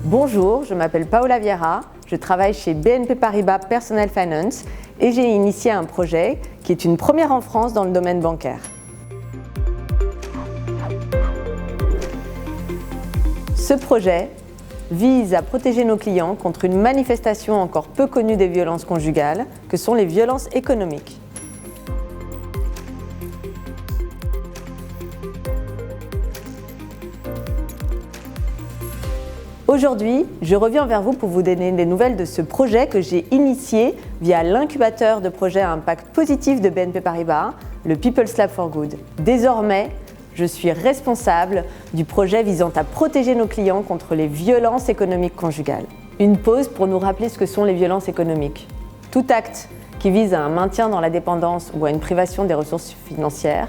Bonjour, je m'appelle Paola Vieira, je travaille chez BNP Paribas Personal Finance et j'ai initié un projet qui est une première en France dans le domaine bancaire. Ce projet vise à protéger nos clients contre une manifestation encore peu connue des violences conjugales, que sont les violences économiques. Aujourd'hui, je reviens vers vous pour vous donner des nouvelles de ce projet que j'ai initié via l'incubateur de projets à impact positif de BNP Paribas, le People's Lab for Good. Désormais, je suis responsable du projet visant à protéger nos clients contre les violences économiques conjugales. Une pause pour nous rappeler ce que sont les violences économiques. Tout acte qui vise à un maintien dans la dépendance ou à une privation des ressources financières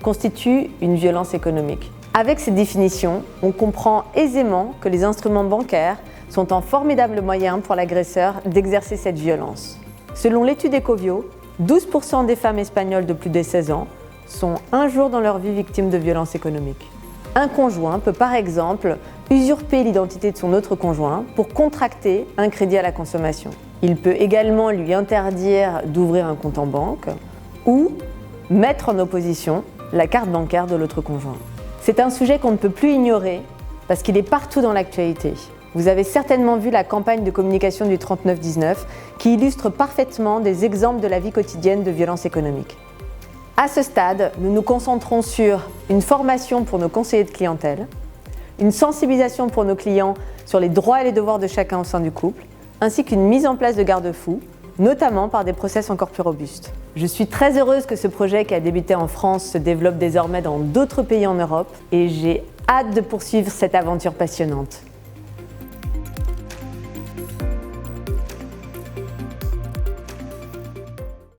constitue une violence économique. Avec cette définition, on comprend aisément que les instruments bancaires sont un formidable moyen pour l'agresseur d'exercer cette violence. Selon l'étude Ecovio, 12% des femmes espagnoles de plus de 16 ans sont un jour dans leur vie victimes de violences économiques. Un conjoint peut par exemple usurper l'identité de son autre conjoint pour contracter un crédit à la consommation. Il peut également lui interdire d'ouvrir un compte en banque ou mettre en opposition la carte bancaire de l'autre conjoint. C'est un sujet qu'on ne peut plus ignorer parce qu'il est partout dans l'actualité. Vous avez certainement vu la campagne de communication du 3919 qui illustre parfaitement des exemples de la vie quotidienne de violences économiques. À ce stade, nous nous concentrons sur une formation pour nos conseillers de clientèle, une sensibilisation pour nos clients sur les droits et les devoirs de chacun au sein du couple, ainsi qu'une mise en place de garde-fous, notamment par des process encore plus robustes. Je suis très heureuse que ce projet qui a débuté en France se développe désormais dans d'autres pays en Europe et j'ai hâte de poursuivre cette aventure passionnante.